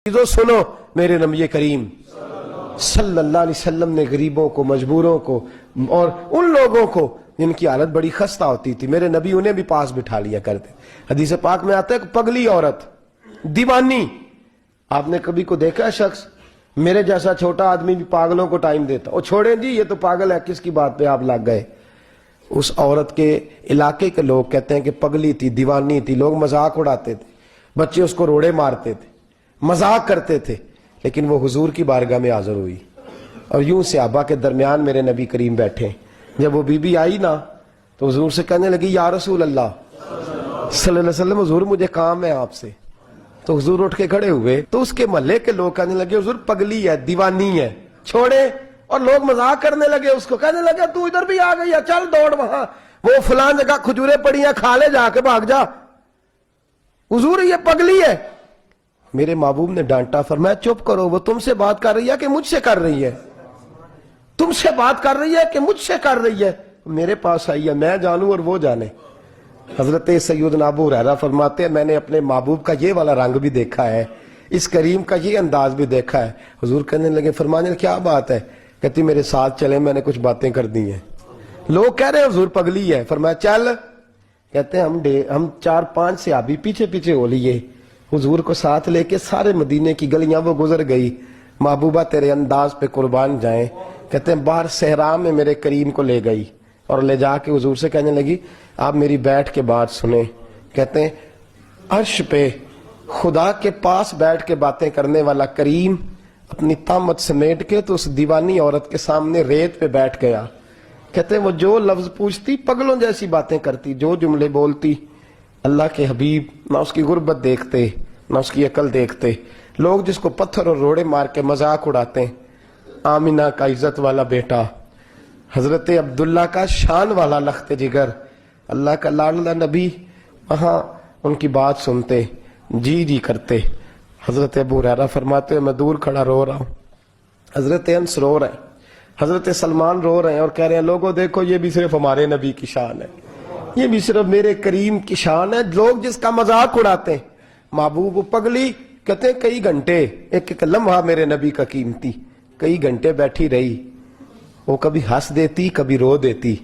सुनो, मेरे नबी करीम सल्लल्लाहु अलैहि वसल्लम ने गरीबों को, मजबूरों को और उन लोगों को जिनकी हालत बड़ी खस्ता होती थी, मेरे नबी उन्हें भी पास बिठा लिया करते। हदीस पाक में आता है कि पगली औरत, दीवानी, आपने कभी को देखा है शख्स, मेरे जैसा छोटा आदमी भी पागलों को टाइम देता, और छोड़े जी ये तो पागल है, किसकी बात पे आप लग गए। उस औरत के इलाके के लोग कहते हैं कि पगली थी, दीवानी थी, लोग मजाक उड़ाते थे, बच्चे उसको रोड़े मारते थे, मजाक करते थे, लेकिन वो हुजूर की बारगाह में हाजिर हुई और यूं सहाबा के दरमियान मेरे नबी करीम बैठे। जब वो बीबी आई ना तो हुजूर से कहने लगी, या रसूल अल्लाह सल्लल्लाहु अलैहि वसल्लम, हुजूर मुझे काम है आपसे। तो हुजूर उठ के खड़े हुए तो उसके महल्ले के लोग कहने लगे, हुजूर पगली है, दीवानी है, छोड़े। और लोग मजाक करने लगे, उसको कहने लगे, तू इधर भी आ गई है, चल दौड़ वहां, वो फलां जगह खजूरें पड़ी हैं, खा ले जाके, भाग जा। हुजूर ये पगली है। मेरे महबूब ने डांटा, फरमाया चुप करो, वो तुमसे बात कर रही है कि मुझसे कर रही है? तुमसे बात कर रही है कि मुझसे कर रही है? मेरे पास आई है, मैं जानूं और वो जाने। हजरत सैयदना अबू हुरैरा फरमाते हैं, मैंने अपने महबूब का ये वाला रंग भी देखा है, इस करीम का ये अंदाज भी देखा है। हुजूर कहने लगे, फरमाने क्या बात है? कहती मेरे साथ चले, मैंने कुछ बातें कर दी हैं। लोग कह रहे हैं हुजूर पगली है। फरमाया चल। कहते हैं हम 4-5 सहाबी पीछे पीछे हो लिए, हुजूर को साथ लेके सारे मदीने की गलियां वो गुजर गई। महबूबा तेरे अंदाज पे कुर्बान जाए। कहते हैं बाहर सहरा में मेरे करीम को ले गई और ले जाके हुजूर से कहने लगी, आप मेरी बैठ के बात सुने। कहते हैं अर्श पे खुदा के पास बैठ के बातें करने वाला करीम अपनी तामत समेट के तो उस दीवानी औरत के सामने रेत पे बैठ गया। कहते हैं वो जो लफ्ज पूछती, पगलों जैसी बातें करती, जो जुमले बोलती, अल्लाह के हबीब ना उसकी गुर्बत देखते ना उसकी अकल देखते। लोग जिसको पत्थर और रोड़े मार के मजाक उड़ाते हैं, आमिना का इज्जत वाला बेटा, हजरत अब्दुल्ला का शान वाला लख्त जिगर, अल्लाह का लाडला नबी, वहां उनकी बात सुनते जी जी करते। हजरत अबू हुरैरा फरमाते मैं दूर खड़ा रो रहा हूं, हजरत अनस रो रहे हैं, हजरत सलमान रो रहे हैं और कह रहे हैं लोगों देखो ये भी सिर्फ हमारे नबी की शान है, ये भी सिर्फ मेरे करीम की शान है। लोग जिसका मजाक उड़ाते हैं। महबूब पगली, कहते हैं कई घंटे, एक एक लम्हा मेरे नबी का कीमती, कई घंटे बैठी रही। वो कभी हंस देती, कभी रो देती,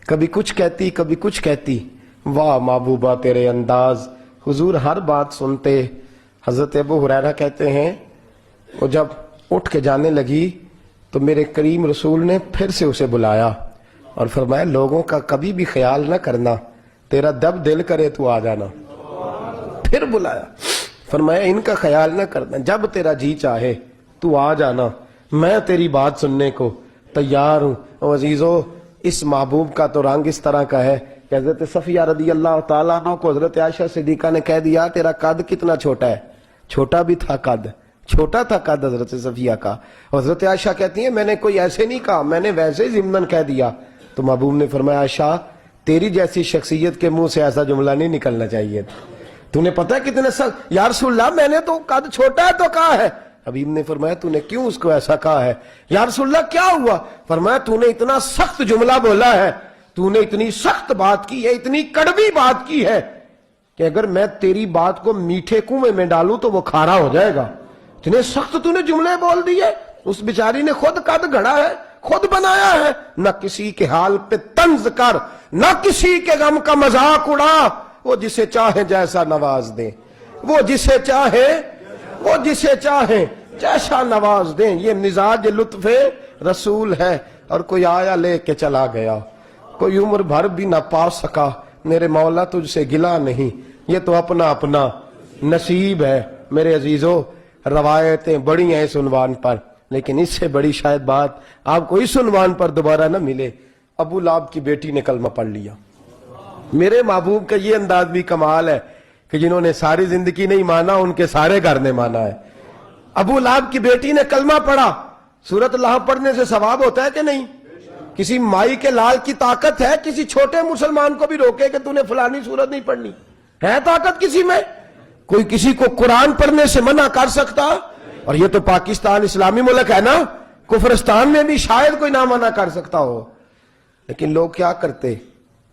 कभी कुछ कहती, कभी कुछ कहती। वाह महबूबा तेरे अंदाज, हुजूर हर बात सुनते। हजरत अबू हुरैरा कहते हैं वो जब उठ के जाने लगी तो मेरे करीम रसूल ने फिर से उसे बुलाया और फरमाया लोगों का कभी भी ख्याल ना करना, तेरा जब दिल करे तू आ जाना। फिर बुलाया, फरमाया इनका ख्याल ना करना, जब तेरा जी चाहे तू आ जाना, मैं तेरी बात सुनने को तैयार हूं। और अजीजों, इस महबूब का तो रंग इस तरह का है कि हजरत सफिया रदी अल्लाह तआला अन्हा को हजरत आयशा सिद्दीका ने कह दिया तेरा कद कितना छोटा है। छोटा भी था कद, छोटा था कद हजरत सफिया का। हजरत आयशा कहती है मैंने कोई ऐसे नहीं कहा, मैंने वैसे ही ज़िम्नन कह दिया। तो महबूब ने फरमाया आयशा तेरी जैसी शख्सियत के मुंह से ऐसा जुमला नहीं निकलना चाहिए। तूने पता है कितने सख्त, या रसूलल्लाह मैंने तो कद छोटा है तो कहा है। हबीब ने फरमाया तूने क्यों उसको ऐसा कहा है? या रसूलल्लाह क्या हुआ? फरमाया तूने इतना सख्त जुमला बोला है, तूने इतनी सख्त बात की है, इतनी कड़वी बात की है कि अगर मैं तेरी बात को मीठे कुएं में डालूं तो वो खारा हो जाएगा। इतने सख्त तूने जुमले बोल दिए। उस बेचारी ने खुद कद गढ़ा है, खुद बनाया है, न किसी के हाल पे तंज कर, न किसी के गम का मजाक उड़ा। वो जिसे चाहे जैसा नवाज दे, वो जिसे चाहे जैसा नवाज दे। ये मिजाज लुत्फे रसूल है। और कोई आया लेके चला गया, कोई उम्र भर भी ना पा सका, मेरे मौला तुझसे गिला नहीं, ये तो अपना अपना नसीब है। मेरे अजीजों, रवायतें बड़ी हैं इस उन्वान पर, लेकिन इससे बड़ी शायद बात आपको इस उन्वान पर दोबारा न मिले। अबू लाब की बेटी ने कलमा पढ़ लिया। मेरे महबूब का ये अंदाज भी कमाल है कि जिन्होंने सारी जिंदगी नहीं माना उनके सारे घर ने माना है। अबू लाब की बेटी ने कलमा पढ़ा। सूरत अल्लाह पढ़ने से सवाब होता है कि नहीं? किसी माई के लाल की ताकत है किसी छोटे मुसलमान को भी रोके कि तूने फलानी सूरत नहीं पढ़नी? है ताकत किसी में? कोई किसी को कुरान पढ़ने से मना कर सकता? और ये तो पाकिस्तान इस्लामी मुल्क है ना, कुफरिस्तान में भी शायद कोई ना मना कर सकता हो। लेकिन लोग क्या करते,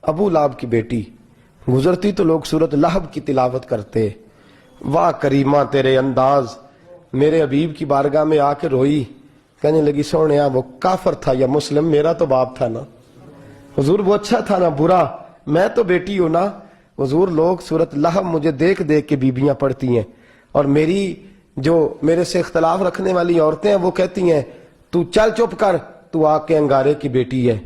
अबू लाब की बेटी गुजरती तो लोग सूरत लहब की तिलावत करते। वाह करीमा तेरे अंदाज, میرے حبیب کی بارگاہ میں آ کے روئی, کہنے لگی سونے وہ کافر تھا یا مسلم, میرا تو باپ تھا نا. حضور وہ اچھا تھا نا برا, میں تو بیٹی ہوں نا. حضور لوگ سورۃ لہب مجھے دیکھ دیکھ کے بیبیاں پڑھتی ہیں, اور میری جو میرے سے اختلاف رکھنے والی عورتیں ہیں وہ کہتی ہیں تو چل چپ کر, تو آ کے انگارے کی بیٹی ہے.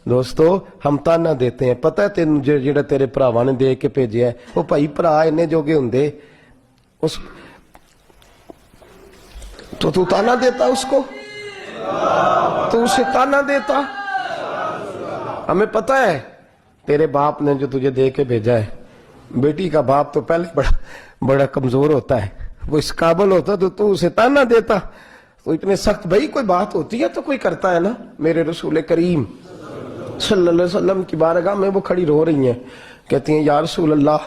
دوستو ہم تانا دیتے ہیں, پتہ ہے تین جڑا تیرے بھراواں نے دے کے بھیجیا ہے وہ بھائی بھرا انہیں جوگے ہوندے, اس تو تانا دیتا اس کو, تو اسے تانا دیتا. ہمیں پتہ ہے تیرے باپ نے جو تجھے دے کے بھیجا ہے, بیٹی کا باپ تو پہلے بڑا کمزور ہوتا ہے, وہ اس قابل ہوتا تو اسے تانا دیتا. تو اتنے سخت بھائی کوئی بات ہوتی ہے تو کوئی کرتا ہے نا. میرے رسول کریم صلی اللہ علیہ وسلم کی بارگاہ میں وہ کھڑی رو رہی ہیں, کہتی ہیں یا رسول اللہ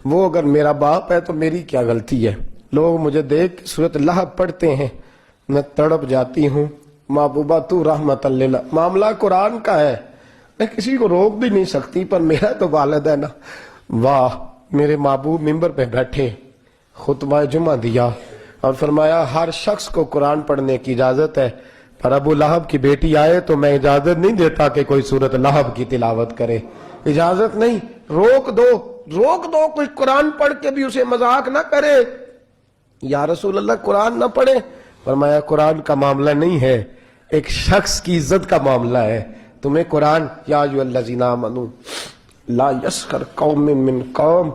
وہ اگر میرا باپ ہے تو میری کیا غلطی ہے. لوگ مجھے دیکھ سورۃ لہب پڑھتے ہیں, میں تڑپ جاتی ہوں. محبوبہ تو رحمت اللہ, معاملہ قرآن کا ہے, میں کسی کو روک بھی نہیں سکتی, پر میرا تو والد ہے نا. واہ, میرے محبوب ممبر پہ بیٹھے, خطبہ جمعہ دیا اور فرمایا ہر شخص کو قرآن پڑھنے کی اجازت ہے, پر ابو لہب کی بیٹی آئے تو میں اجازت نہیں دیتا کہ کوئی سورۃ لہب کی تلاوت کرے. اجازت نہیں, روک دو, کوئی قرآن پڑھ کے بھی اسے مذاق نہ کرے. یا رسول اللہ قرآن نہ پڑھے. فرمایا قرآن کا معاملہ نہیں ہے, ایک شخص کی عزت کا معاملہ ہے. تمہیں قرآن یا ایھا الذین آمنوا لا یسخر قوم من قوم,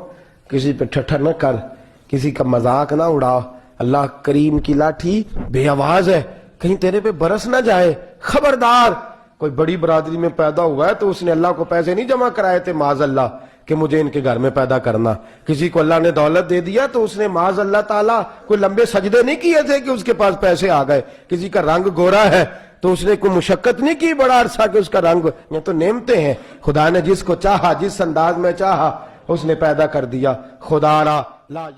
کسی پہ ٹھٹھا نہ کر, کسی کا مذاق نہ اڑا. اللہ کریم کی لاٹھی بے آواز ہے, کہیں تیرے پہ برس نہ جائے. خبردار, کوئی بڑی برادری میں پیدا ہوا ہے تو اس نے اللہ کو پیسے نہیں جمع کرائے تھے معاذ اللہ کہ مجھے ان کے گھر میں پیدا کرنا. کسی کو اللہ نے دولت دے دیا تو اس نے معاذ اللہ تعالیٰ کوئی لمبے سجدے نہیں کیے تھے کہ اس کے پاس پیسے آ گئے. کسی کا رنگ گورا ہے تو اس نے کوئی مشقت نہیں کی بڑا عرصہ کہ اس کا رنگ, یہ تو نعمتیں ہیں. خدا نے جس کو چاہا جس انداز میں چاہا اس نے پیدا کر دیا. خدا را لا